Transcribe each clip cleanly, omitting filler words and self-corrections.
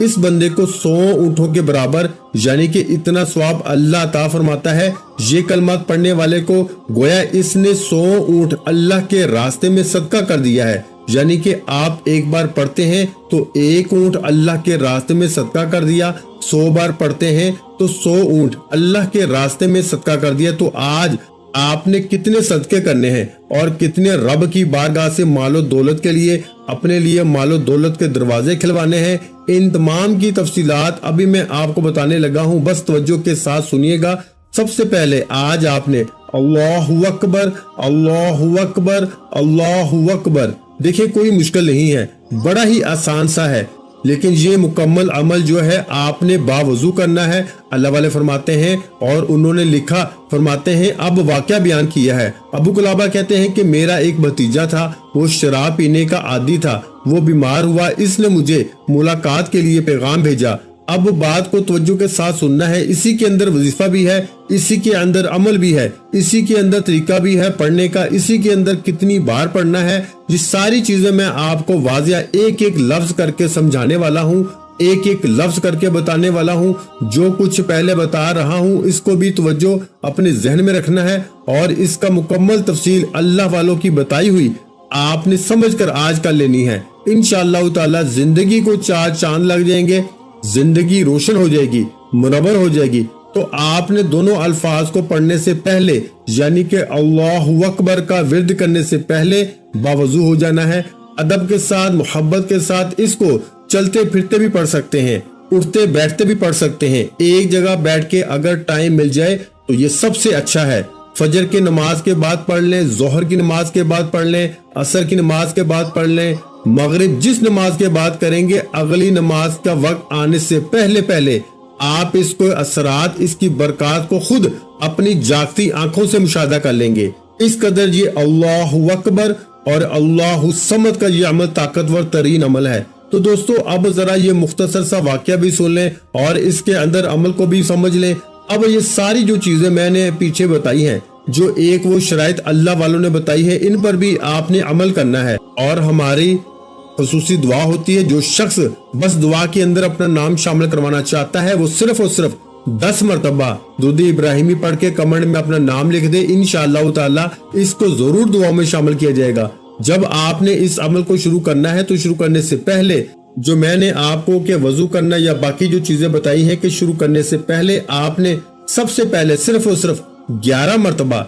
اس بندے کو 100 اونٹوں کے برابر یعنی کہ اتنا ثواب اللہ عطا فرماتا ہے۔ یہ کلمات پڑھنے والے کو گویا اس نے 100 اونٹ اللہ کے راستے میں صدقہ کر دیا ہے، یعنی کہ آپ ایک بار پڑھتے ہیں تو 1 اونٹ اللہ کے راستے میں صدقہ کر دیا، 100 بار پڑھتے ہیں تو 100 اونٹ اللہ کے راستے میں صدقہ کر دیا۔ تو آج آپ نے کتنے صدقے کرنے ہیں اور کتنے رب کی بارگاہ سے مال و دولت کے لیے اپنے لیے مال و دولت کے دروازے کھلوانے ہیں، ان تمام کی تفصیلات ابھی میں آپ کو بتانے لگا ہوں، بس توجہ کے ساتھ سنیے گا۔ سب سے پہلے آج آپ نے اللہ اکبر اللہ اکبر اللہ اکبر، دیکھیں کوئی مشکل نہیں ہے، بڑا ہی آسان سا ہے، لیکن یہ مکمل عمل جو ہے آپ نے باوضو کرنا ہے۔ اللہ والے فرماتے ہیں اور انہوں نے لکھا، فرماتے ہیں اب واقعہ بیان کیا ہے۔ ابو قلابہ کہتے ہیں کہ میرا ایک بھتیجا تھا، وہ شراب پینے کا عادی تھا، وہ بیمار ہوا، اس نے مجھے ملاقات کے لیے پیغام بھیجا۔ اب بات کو توجہ کے ساتھ سننا ہے، اسی کے اندر وظیفہ بھی ہے، اسی کے اندر عمل بھی ہے، اسی کے اندر طریقہ بھی ہے پڑھنے کا، اسی کے اندر کتنی بار پڑھنا ہے، یہ ساری چیزیں میں آپ کو واضح ایک ایک لفظ کر کے سمجھانے والا ہوں، ایک ایک لفظ کر کے بتانے والا ہوں۔ جو کچھ پہلے بتا رہا ہوں اس کو بھی توجہ اپنے ذہن میں رکھنا ہے، اور اس کا مکمل تفصیل اللہ والوں کی بتائی ہوئی آپ نے سمجھ کر آج کر لینی ہے۔ انشاءاللہ تعالی زندگی کو 4 چاند لگ جائیں گے، زندگی روشن ہو جائے گی، منور ہو جائے گی۔ تو آپ نے دونوں الفاظ کو پڑھنے سے پہلے یعنی کہ اللہ اکبر کا ورد کرنے سے پہلے باوضو ہو جانا ہے، ادب کے ساتھ محبت کے ساتھ۔ اس کو چلتے پھرتے بھی پڑھ سکتے ہیں، اٹھتے بیٹھتے بھی پڑھ سکتے ہیں، ایک جگہ بیٹھ کے اگر ٹائم مل جائے تو یہ سب سے اچھا ہے۔ فجر کی نماز کے بعد پڑھ لیں، ظہر کی نماز کے بعد پڑھ لیں، عصر کی نماز کے بعد پڑھ لیں، مغرب جس نماز کے بعد کریں گے، اگلی نماز کا وقت آنے سے پہلے آپ اس کو اثرات، اس کی برکات کو خود اپنی جاگتی آنکھوں سے مشاہدہ کر لیں گے۔ اس قدر یہ اللہ اکبر اور اللہ الصمد کا یہ عمل طاقتور ترین عمل ہے۔ تو دوستو اب ذرا یہ مختصر سا واقعہ بھی سن لیں اور اس کے اندر عمل کو بھی سمجھ لیں۔ اب یہ ساری جو چیزیں میں نے پیچھے بتائی ہیں، جو ایک وہ شرائط اللہ والوں نے بتائی ہے، ان پر بھی آپ نے عمل کرنا ہے، اور ہماری خصوصی دعا ہوتی ہے۔ جو شخص بس دعا کے اندر اپنا نام شامل کروانا چاہتا ہے، وہ صرف اور صرف 10 مرتبہ درود ابراہیمی پڑھ کے کمنٹ میں اپنا نام لکھ دے، انشاءاللہ تعالی اس کو ضرور دعا میں شامل کیا جائے گا۔ جب آپ نے اس عمل کو شروع کرنا ہے تو شروع کرنے سے پہلے جو میں نے آپ کو کہ وضو کرنا یا باقی جو چیزیں بتائی ہیں کہ شروع کرنے سے پہلے آپ نے سب سے پہلے صرف اور صرف 11 مرتبہ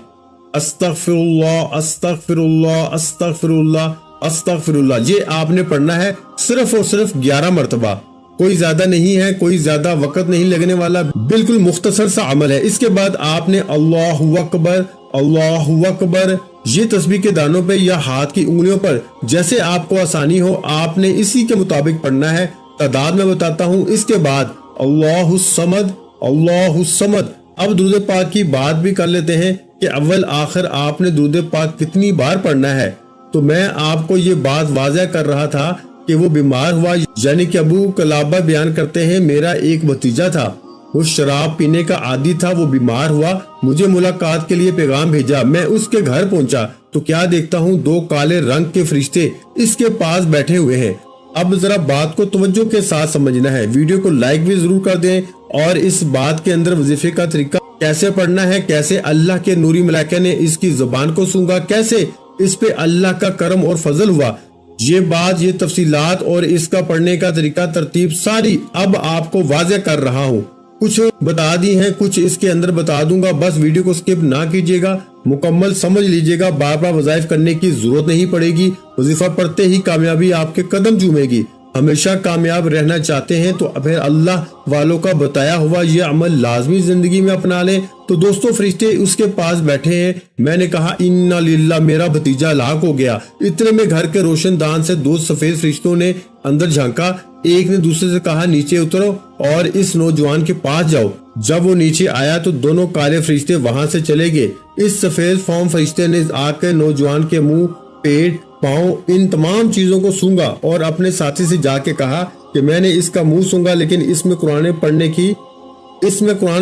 استغفر اللہ استغفر اللہ استغفر اللہ استغفر اللہ، یہ آپ نے پڑھنا ہے صرف اور صرف 11 مرتبہ، کوئی زیادہ نہیں ہے، کوئی زیادہ وقت نہیں لگنے والا، بالکل مختصر سا عمل ہے۔ اس کے بعد آپ نے اللہ اکبر اللہ اکبر، یہ تسبیح کے دانوں پہ یا ہاتھ کی انگلیوں پر جیسے آپ کو آسانی ہو آپ نے اسی کے مطابق پڑھنا ہے، تعداد میں بتاتا ہوں۔ اس کے بعد اللہ الصمد اللہ الصمد۔ اب درود پاک کی بات بھی کر لیتے ہیں کہ اول آخر آپ نے درود پاک کتنی بار پڑھنا ہے۔ تو میں آپ کو یہ بات واضح کر رہا تھا کہ وہ بیمار ہوا، یعنی کہ ابو قلابہ بیان کرتے ہیں میرا ایک بھتیجا تھا، وہ شراب پینے کا عادی تھا، وہ بیمار ہوا، مجھے ملاقات کے لیے پیغام بھیجا، میں اس کے گھر پہنچا تو کیا دیکھتا ہوں 2 کالے رنگ کے فرشتے اس کے پاس بیٹھے ہوئے ہیں۔ اب ذرا بات کو توجہ کے ساتھ سمجھنا ہے، ویڈیو کو لائک بھی ضرور کر دیں، اور اس بات کے اندر وظیفے کا طریقہ کیسے پڑھنا ہے، کیسے اللہ کے نوری ملائکہ نے اس کی زبان کو سونگا، کیسے اس پہ اللہ کا کرم اور فضل ہوا، یہ بات، یہ تفصیلات اور اس کا پڑھنے کا طریقہ ترتیب ساری اب آپ کو واضح کر رہا ہوں۔ کچھ بتا دی ہیں، کچھ اس کے اندر بتا دوں گا، بس ویڈیو کو سکپ نہ کیجیے گا، مکمل سمجھ لیجیے گا، بار بار وظائف کرنے کی ضرورت نہیں پڑے گی، وظیفہ پڑھتے ہی کامیابی آپ کے قدم چومے گی۔ ہمیشہ کامیاب رہنا چاہتے ہیں تو پھر اللہ والوں کا بتایا ہوا یہ عمل لازمی زندگی میں اپنا لیں۔ تو دوستو فرشتے اس کے پاس بیٹھے ہیں، میں نے کہا انا للہ، میرا بھتیجا ہلاک ہو گیا۔ اتنے میں گھر کے روشن دان سے 2 سفید فرشتوں نے اندر جھانکا، ایک نے دوسرے سے کہا نیچے اترو اور اس نوجوان کے پاس جاؤ۔ جب وہ نیچے آیا تو دونوں کالے فرشتے وہاں سے چلے گئے۔ اس سفید فام فرشتے نے آ کے نوجوان کے منہ، پیٹ، پاؤں، ان تمام چیزوں کو سونگا اور اپنے ساتھی سے جا کے کہا کہ میں نے اس کا منہ سونگا لیکن اس میں قرآن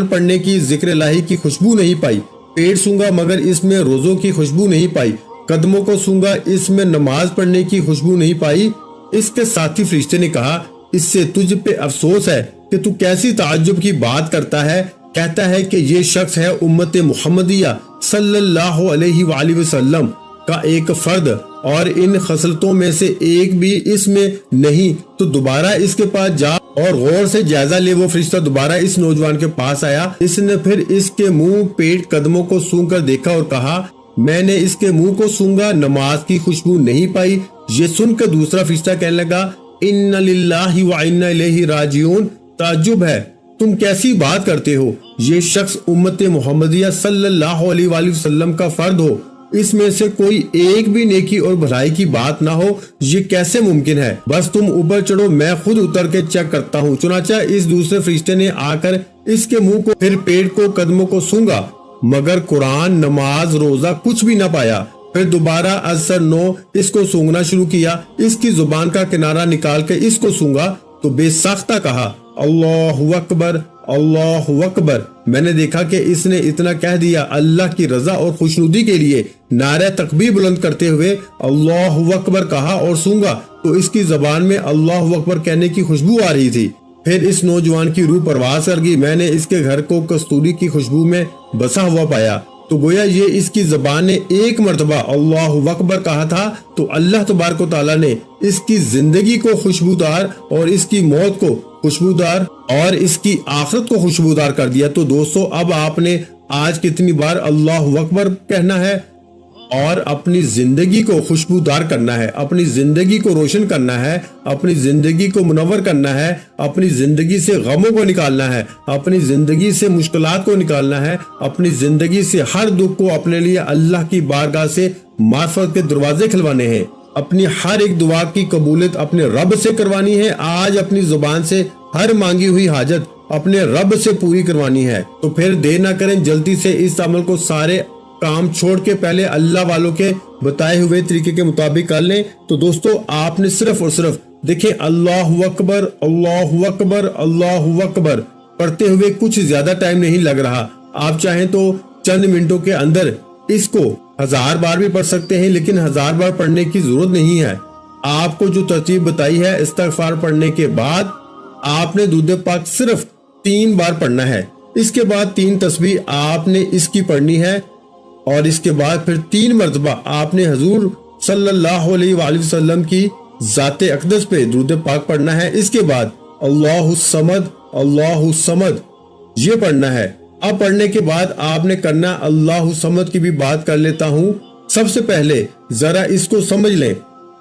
پڑھنے کی ذکر الہی کی خوشبو نہیں پائی، پیٹ سونگا مگر اس میں روزوں کی خوشبو نہیں پائی، قدموں کو سونگا اس میں نماز پڑھنے کی خوشبو نہیں پائی۔ اس کے ساتھی فرشتے نے کہا اس سے تجھ پہ افسوس ہے کہ تو کیسی تعجب کی بات کرتا ہے۔ کہتا ہے کہ یہ شخص ہے امت محمدیہ صلی اللہ علیہ وآلہ وسلم کا ایک فرد، اور ان خصلتوں میں سے ایک بھی اس میں نہیں، تو دوبارہ اس کے پاس جا اور غور سے جائزہ لے۔ وہ فرشتہ دوبارہ اس نوجوان کے پاس آیا، اس نے پھر اس کے منہ، پیٹ، قدموں کو سونگھ کر دیکھا اور کہا میں نے اس کے منہ کو سونگا، نماز کی خوشبو نہیں پائی۔ یہ سن کر دوسرا فرشتہ کہنے لگا ان للہ و انا الیہ راجعون، تعجب ہے، تم کیسی بات کرتے ہو؟ یہ شخص امت محمدیہ صلی اللہ علیہ وآلہ وسلم کا فرد ہو، اس میں سے کوئی ایک بھی نیکی اور بھلائی کی بات نہ ہو، یہ کیسے ممکن ہے؟ بس تم اوپر چڑھو، میں خود اتر کے چیک کرتا ہوں۔ چنانچہ اس دوسرے فرشتے نے آ کر اس کے منہ کو، پھر پیٹ کو، قدموں کو سونگا، مگر قرآن، نماز، روزہ کچھ بھی نہ پایا۔ پھر دوبارہ اثر نو اس کو سونگنا شروع کیا، اس کی زبان کا کنارہ نکال کے اس کو سونگا تو بے ساختہ کہا اللہ اکبر، اللہ اکبر۔ میں نے دیکھا کہ اس نے اتنا کہہ دیا، اللہ کی رضا اور خوشنودی کے لیے نعرہ تکبیر بلند کرتے ہوئے اللہ اکبر کہا اور سونگا تو اس کی زبان میں اللہ اکبر کہنے کی خوشبو آ رہی تھی۔ پھر اس نوجوان کی روح پرواز کر گئی، میں نے اس کے گھر کو کستوری کی خوشبو میں بسا ہوا پایا، تو گویا یہ اس کی زبان نے ایک مرتبہ اللہ اکبر کہا تھا تو اللہ تبارک و تعالیٰ نے اس کی زندگی کو خوشبودار اور اس کی موت کو خوشبودار اور اس کی آخرت کو خوشبودار کر دیا۔ تو دوستو، اب آپ نے آج کتنی بار اللہ اکبر کہنا ہے اور اپنی زندگی کو خوشبودار کرنا ہے، اپنی زندگی کو روشن کرنا ہے، اپنی زندگی کو منور کرنا ہے، اپنی زندگی سے غموں کو نکالنا ہے، اپنی زندگی سے مشکلات کو نکالنا ہے، اپنی زندگی سے ہر دکھ کو اپنے لیے اللہ کی بارگاہ سے معرفت کے دروازے کھلوانے ہیں، اپنی ہر ایک دعا کی قبولیت اپنے رب سے کروانی ہے۔ آج اپنی زبان سے ہر مانگی ہوئی حاجت اپنے رب سے پوری کروانی ہے۔ تو پھر دیر نہ کریں، جلدی سے اس عمل کو سارے کام چھوڑ کے پہلے اللہ والوں کے بتائے ہوئے طریقے کے مطابق کر لیں۔ تو دوستو، آپ نے صرف اور صرف دیکھیں اللہ اکبر، اللہ اکبر، اللہ اکبر پڑھتے ہوئے کچھ زیادہ ٹائم نہیں لگ رہا۔ آپ چاہیں تو چند منٹوں کے اندر اس کو 1000 بار بھی پڑھ سکتے ہیں، لیکن 1000 بار پڑھنے کی ضرورت نہیں ہے۔ آپ کو جو ترتیب بتائی ہے، استغفار پڑھنے کے بعد آپ نے درود پاک صرف 3 بار پڑھنا ہے، اس کے بعد 3 تسبیح آپ نے اس کی پڑھنی ہے، اور اس کے بعد پھر 3 مرتبہ آپ نے حضور صلی اللہ علیہ وآلہ وسلم کی ذات اقدس پہ درود پاک پڑھنا ہے۔ اس کے بعد اللہ الصمد، اللہ الصمد یہ پڑھنا ہے۔ اب پڑھنے کے بعد آپ نے کرنا، اللہ الصمد کی بھی بات کر لیتا ہوں۔ سب سے پہلے ذرا اس کو سمجھ لیں،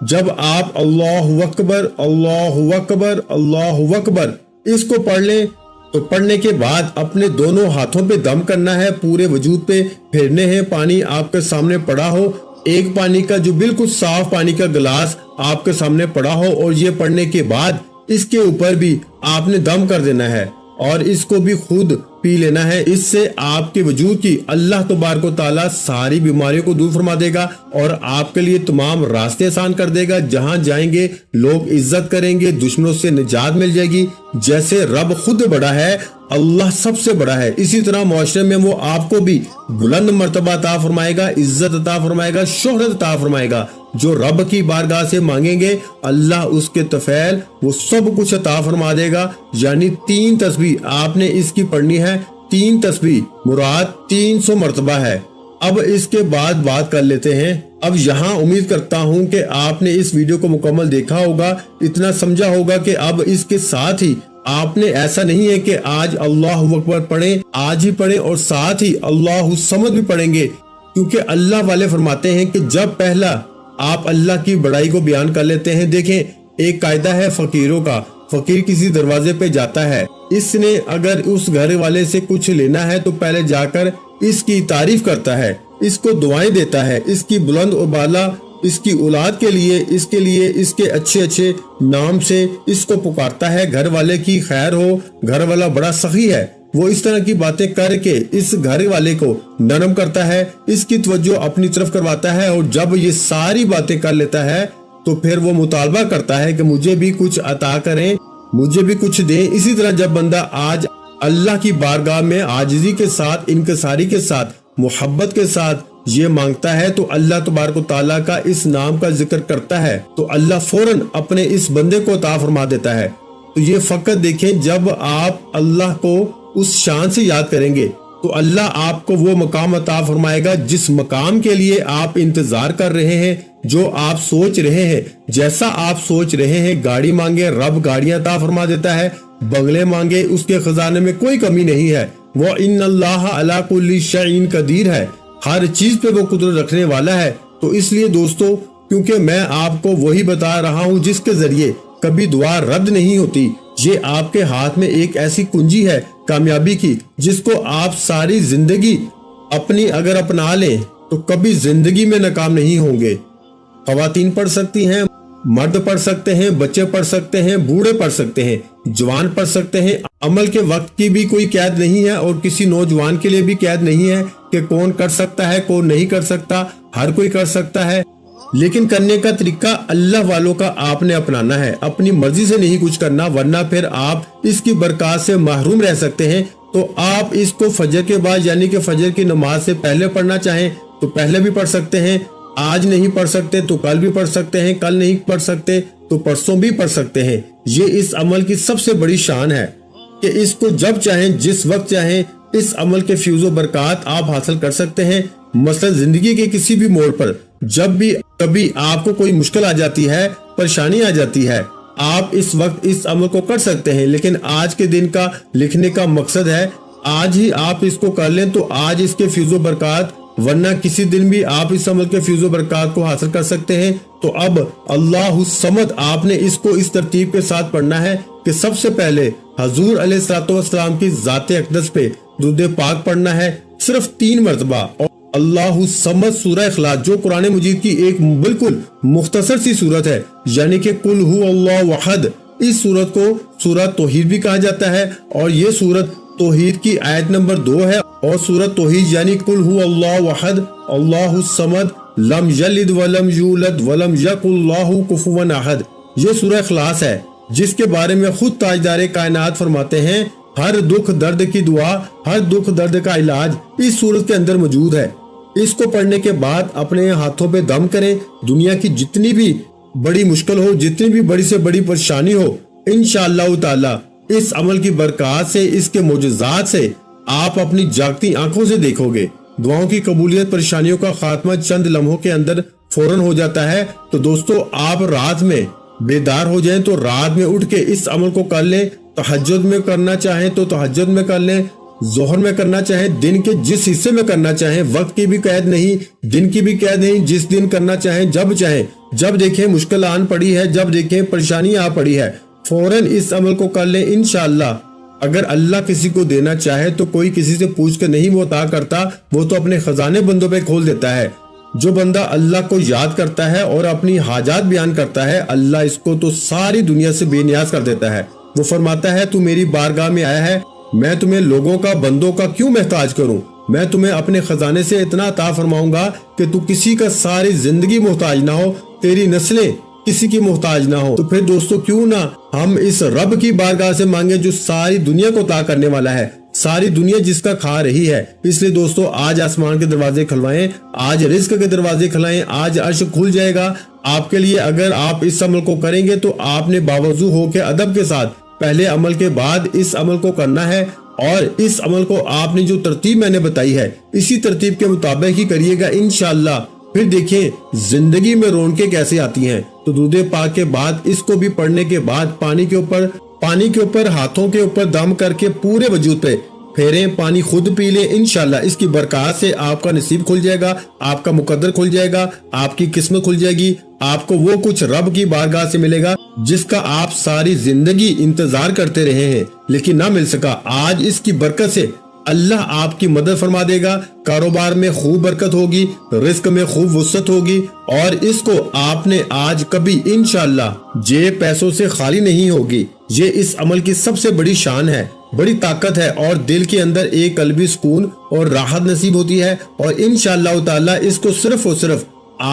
جب آپ اللہ اکبر، اللہ اکبر، اللہ اکبر اس کو پڑھ لیں تو پڑھنے کے بعد اپنے دونوں ہاتھوں پہ دم کرنا ہے، پورے وجود پہ پھیرنے ہیں۔ پانی آپ کے سامنے پڑا ہو، ایک پانی کا جو بالکل صاف پانی کا گلاس آپ کے سامنے پڑا ہو، اور یہ پڑھنے کے بعد اس کے اوپر بھی آپ نے دم کر دینا ہے اور اس کو بھی خود پی لینا ہے۔ اس سے آپ کے وجود کی اللہ تبارک و تعالیٰ ساری بیماریوں کو دور فرما دے گا اور آپ کے لیے تمام راستے آسان کر دے گا۔ جہاں جائیں گے لوگ عزت کریں گے، دشمنوں سے نجات مل جائے گی۔ جیسے رب خود بڑا ہے، اللہ سب سے بڑا ہے، اسی طرح معاشرے میں وہ آپ کو بھی بلند مرتبہ عطا فرمائے گا، عزت عطا فرمائے گا، شہرت عطا فرمائے گا۔ جو رب کی بارگاہ سے مانگیں گے اللہ اس کے طفیل وہ سب کچھ عطا فرما دے گا۔ یعنی 3 تسبیح آپ نے اس کی پڑھنی ہے، 3 تسبیح مراد 300 مرتبہ ہے۔ اب اس کے بعد بات کر لیتے ہیں۔ اب یہاں امید کرتا ہوں کہ آپ نے اس ویڈیو کو مکمل دیکھا ہوگا، اتنا سمجھا ہوگا کہ اب اس کے ساتھ ہی آپ نے ایسا نہیں ہے کہ آج اللہ اکبر پڑھیں، آج ہی پڑھیں اور ساتھ ہی اللہ الصمد بھی پڑھیں گے، کیونکہ اللہ والے فرماتے ہیں کہ جب پہلا آپ اللہ کی بڑائی کو بیان کر لیتے ہیں۔ دیکھیں، ایک قاعدہ ہے فقیروں کا، فقیر کسی دروازے پہ جاتا ہے، اس نے اگر اس گھر والے سے کچھ لینا ہے تو پہلے جا کر اس کی تعریف کرتا ہے، اس کو دعائیں دیتا ہے، اس کی بلند و بالا، اس کی اولاد کے لیے، اس کے اچھے اچھے نام سے اس کو پکارتا ہے۔ گھر والے کی خیر ہو، گھر والا بڑا سخی ہے، وہ اس طرح کی باتیں کر کے اس گھر والے کو نرم کرتا ہے، اس کی توجہ اپنی طرف کرواتا ہے، اور جب یہ ساری باتیں کر لیتا ہے تو پھر وہ مطالبہ کرتا ہے کہ مجھے بھی کچھ عطا کریں، مجھے بھی کچھ دیں۔ اسی طرح جب بندہ آج اللہ کی بارگاہ میں عاجزی کے ساتھ، انکساری کے ساتھ، محبت کے ساتھ یہ مانگتا ہے تو اللہ تبارک و تعالیٰ کا اس نام کا ذکر کرتا ہے تو اللہ فوراً اپنے اس بندے کو عطا فرما دیتا ہے۔ تو یہ فقط دیکھیں جب آپ اللہ کو اس شان سے یاد کریں گے تو اللہ آپ کو وہ مقام عطا فرمائے گا جس مقام کے لیے آپ انتظار کر رہے ہیں، جو آپ سوچ رہے ہیں۔ جیسا آپ سوچ رہے ہیں، گاڑی مانگے رب گاڑیاں عطا فرما دیتا ہے، بنگلے مانگے اس کے خزانے میں کوئی کمی نہیں ہے۔ وَإِنَّ اللَّهَ عَلَى كُلِّ شَيْءٍ قدیر ہے، ہر چیز پہ وہ قدرت رکھنے والا ہے۔ تو اس لیے دوستو، کیونکہ میں آپ کو وہی بتا رہا ہوں جس کے ذریعے کبھی دعا رد نہیں ہوتی، یہ آپ کے ہاتھ میں ایک ایسی کنجی ہے کامیابی کی، جس کو آپ ساری زندگی اپنی اگر اپنا لیں تو کبھی زندگی میں ناکام نہیں ہوں گے۔ خواتین پڑھ سکتی ہیں، مرد پڑھ سکتے ہیں، بچے پڑھ سکتے ہیں، بوڑھے پڑھ سکتے ہیں، جوان پڑھ سکتے ہیں۔ عمل کے وقت کی بھی کوئی قید نہیں ہے اور کسی نوجوان کے لیے بھی قید نہیں ہے کہ کون کر سکتا ہے کون نہیں کر سکتا، ہر کوئی کر سکتا ہے۔ لیکن کرنے کا طریقہ اللہ والوں کا آپ نے اپنانا ہے، اپنی مرضی سے نہیں کچھ کرنا، ورنہ پھر آپ اس کی برکات سے محروم رہ سکتے ہیں۔ تو آپ اس کو فجر کے بعد یعنی کہ فجر کی نماز سے پہلے پڑھنا چاہیں تو پہلے بھی پڑھ سکتے ہیں، آج نہیں پڑھ سکتے تو کل بھی پڑھ سکتے ہیں، کل نہیں پڑھ سکتے تو پرسوں بھی پڑھ سکتے ہیں۔ یہ اس عمل کی سب سے بڑی شان ہے کہ اس کو جب چاہیں جس وقت چاہیں اس عمل کے فیوز و برکات آپ حاصل کر سکتے ہیں۔ مثلا زندگی کے کسی بھی موڑ پر جب بھی کبھی آپ کو کوئی مشکل آ جاتی ہے، پریشانی آ جاتی ہے، آپ اس وقت اس عمل کو کر سکتے ہیں۔ لیکن آج کے دن کا لکھنے کا مقصد ہے آج ہی آپ اس کو کر لیں تو آج اس کے فیوز و برکات، ورنہ کسی دن بھی آپ اس عمل کے فیوز و برکات کو حاصل کر سکتے ہیں۔ تو اب اللہ الصمد آپ نے اس کو اس ترتیب کے ساتھ پڑھنا ہے کہ سب سے پہلے حضور علیہ الصلوۃ والسلام کی ذات اقدس پہ درود پاک پڑھنا ہے صرف 3 مرتبہ، اور اللہ الصمد سورہ اخلاص جو قرآن مجید کی ایک بالکل مختصر سی صورت ہے، یعنی کہ قل هو اللہ احد، اس صورت کو سورہ توحید بھی کہا جاتا ہے، اور یہ صورت توحید کی آیت نمبر 2 ہے، اور سورہ توحید یعنی قل هو اللہ احد اللہ الصمد لم یلد ولم یولد ولم یکن له کفوا احد، یہ سورہ اخلاص ہے جس کے بارے میں خود تاجدار کائنات فرماتے ہیں ہر دکھ درد کی دعا، ہر دکھ درد کا علاج اس سورت کے اندر موجود ہے۔ اس کو پڑھنے کے بعد اپنے ہاتھوں پہ دم کریں، دنیا کی جتنی بھی بڑی مشکل ہو، جتنی بھی بڑی سے بڑی پریشانی ہو، انشاءاللہ تعالی اس عمل کی برکات سے، اس کے معجزات سے آپ اپنی جاگتی آنکھوں سے دیکھو گے۔ دعاؤں کی قبولیت، پریشانیوں کا خاتمہ چند لمحوں کے اندر فوراً ہو جاتا ہے۔ تو دوستو، آپ رات میں بیدار ہو جائیں تو رات میں اٹھ کے اس عمل کو کر لیں۔ تہجد میں کرنا چاہیں تو تہجد میں کر لیں، ظہر میں کرنا چاہیں، دن کے جس حصے میں کرنا چاہیں، وقت کی بھی قید نہیں، دن کی بھی قید نہیں، جس دن کرنا چاہیں، جب چاہیں، جب دیکھیں مشکل آن پڑی ہے، جب دیکھیں پریشانی آ پڑی ہے، فوراً اس عمل کو کر لیں۔ انشاءاللہ اگر اللہ کسی کو دینا چاہے تو کوئی کسی سے پوچھ کر نہیں وہ عطا کرتا، وہ تو اپنے خزانے بندوں پہ کھول دیتا ہے۔ جو بندہ اللہ کو یاد کرتا ہے اور اپنی حاجات بیان کرتا ہے، اللہ اس کو تو ساری دنیا سے بے نیاز کر دیتا ہے۔ وہ فرماتا ہے تو میری بارگاہ میں آیا ہے، میں تمہیں لوگوں کا، بندوں کا کیوں محتاج کروں؟ میں تمہیں اپنے خزانے سے اتنا عطا فرماؤں گا کہ تو کسی کا ساری زندگی محتاج نہ ہو، تیری نسلیں کسی کی محتاج نہ ہو۔ تو پھر دوستو کیوں نہ ہم اس رب کی بارگاہ سے مانگیں جو ساری دنیا کو عطا کرنے والا ہے، ساری دنیا جس کا کھا رہی ہے۔ اس لیے دوستو آج آسمان کے دروازے کھلوائیں، آج رزق کے دروازے کھلائیں، آج عرش کھل جائے گا آپ کے لیے۔ اگر آپ اس عمل کو کریں گے تو آپ نے باوضو ہو کے ادب کے ساتھ پہلے عمل کے بعد اس عمل کو کرنا ہے، اور اس عمل کو آپ نے جو ترتیب میں نے بتائی ہے اسی ترتیب کے مطابق ہی کریے گا انشاءاللہ۔ پھر دیکھیں زندگی میں رونقیں کیسے آتی ہیں۔ تو درود پاک کے بعد اس کو بھی پڑھنے کے بعد پانی کے اوپر ہاتھوں کے اوپر دم کر کے پورے وجود پہ پھیریں، پانی خود پی لیں۔ انشاءاللہ اس کی برکات سے آپ کا نصیب کھل جائے گا، آپ کا مقدر کھل جائے گا، آپ کی قسمت کھل جائے گی، آپ کو وہ کچھ رب کی بارگاہ سے ملے گا جس کا آپ ساری زندگی انتظار کرتے رہے ہیں لیکن نہ مل سکا۔ آج اس کی برکت سے اللہ آپ کی مدد فرما دے گا، کاروبار میں خوب برکت ہوگی، رزق میں خوب وسعت ہوگی، اور اس کو آپ نے آج کبھی انشاءاللہ جیب پیسوں سے خالی نہیں ہوگی۔ یہ اس عمل کی سب سے بڑی شان ہے، بڑی طاقت ہے، اور دل کے اندر ایک قلبی سکون اور راحت نصیب ہوتی ہے۔ اور انشاءاللہ تعالی اس کو صرف اور صرف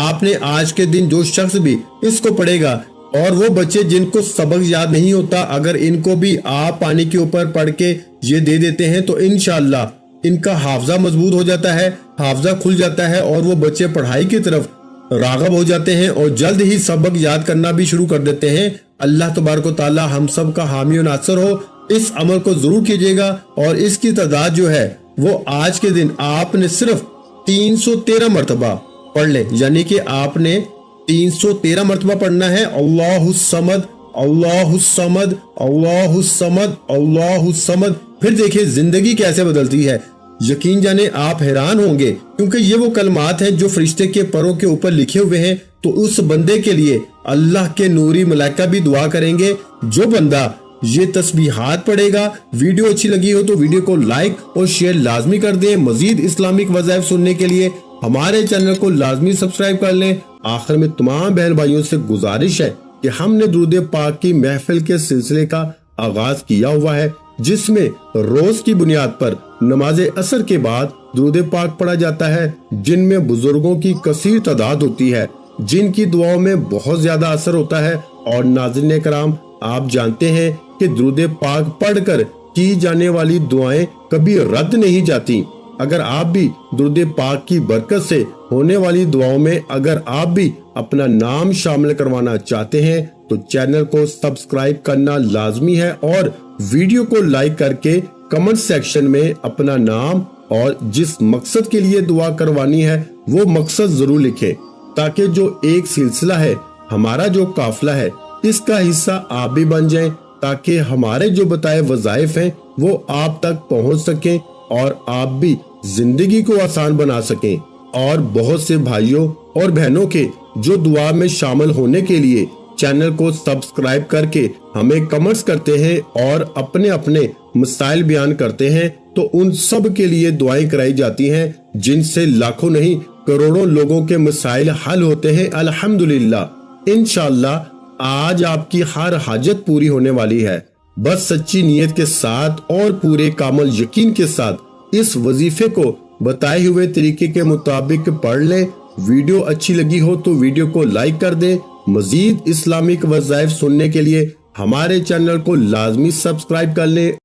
آپ نے آج کے دن جو شخص بھی اس کو پڑھے گا، اور وہ بچے جن کو سبق یاد نہیں ہوتا، اگر ان کو بھی آپ پانی کے اوپر پڑھ کے یہ دے دیتے ہیں تو انشاءاللہ ان کا حافظہ مضبوط ہو جاتا ہے، حافظہ کھل جاتا ہے، اور وہ بچے پڑھائی کی طرف راغب ہو جاتے ہیں اور جلد ہی سبق یاد کرنا بھی شروع کر دیتے ہیں۔ اللہ تبارک و تعالی ہم سب کا حامی و ناصر ہو۔ اس عمل کو ضرور کیجیے گا اور اس کی تعداد جو ہے وہ آج کے دن آپ نے صرف 313 مرتبہ پڑھ لے، یعنی کہ آپ نے 313 مرتبہ پڑھنا ہے اللہ الصمد اللہ الصمد اللہ الصمد اللہ الصمد۔ پھر دیکھیں زندگی کیسے بدلتی ہے، یقین جانے آپ حیران ہوں گے، کیونکہ یہ وہ کلمات ہیں جو فرشتے کے پروں کے اوپر لکھے ہوئے ہیں۔ تو اس بندے کے لیے اللہ کے نوری ملائکہ بھی دعا کریں گے۔ جو بندہ یہ تسبیحات پڑھے گا، ویڈیو اچھی لگی ہو تو ویڈیو کو لائک اور شیئر لازمی کر دیں۔ مزید اسلامک وظائف سننے کے لیے ہمارے چینل کو لازمی سبسکرائب کر لیں۔ آخر میں تمام بہن بھائیوں سے گزارش ہے کہ ہم نے درود پاک کی محفل کے سلسلے کا آغاز کیا ہوا ہے، جس میں روز کی بنیاد پر نماز عصر کے بعد درود پاک پڑھا جاتا ہے، جن میں بزرگوں کی کثیر تعداد ہوتی ہے، جن کی دعاؤں میں بہت زیادہ اثر ہوتا ہے۔ اور ناظرین کرام، آپ جانتے ہیں کہ درود پاک پڑھ کر کی جانے والی دعائیں کبھی رد نہیں جاتی۔ اگر آپ بھی درود پاک کی برکت سے ہونے والی دعاؤں میں اگر آپ بھی اپنا نام شامل کروانا چاہتے ہیں تو چینل کو سبسکرائب کرنا لازمی ہے اور ویڈیو کو لائک کر کے کمنٹ سیکشن میں اپنا نام اور جس مقصد کے لیے دعا کروانی ہے وہ مقصد ضرور لکھیں، تاکہ جو ایک سلسلہ ہے، ہمارا جو قافلہ ہے، اس کا حصہ آپ بھی بن جائیں، تاکہ ہمارے جو بتائے وظائف ہیں وہ آپ تک پہنچ سکیں اور آپ بھی زندگی کو آسان بنا سکیں۔ اور بہت سے بھائیوں اور بہنوں کے جو دعا میں شامل ہونے کے لیے چینل کو سبسکرائب کر کے ہمیں کمنٹس کرتے ہیں اور اپنے اپنے مسائل بیان کرتے ہیں، تو ان سب کے لیے دعائیں کرائی جاتی ہیں، جن سے لاکھوں نہیں کروڑوں لوگوں کے مسائل حل ہوتے ہیں الحمدللہ۔ انشاءاللہ آج آپ کی ہر حاجت پوری ہونے والی ہے۔ بس سچی نیت کے ساتھ اور پورے کامل یقین کے ساتھ اس وظیفے کو بتائے ہوئے طریقے کے مطابق پڑھ لیں۔ ویڈیو اچھی لگی ہو تو ویڈیو کو لائک کر دیں۔ مزید اسلامک وظائف سننے کے لیے ہمارے چینل کو لازمی سبسکرائب کر لیں۔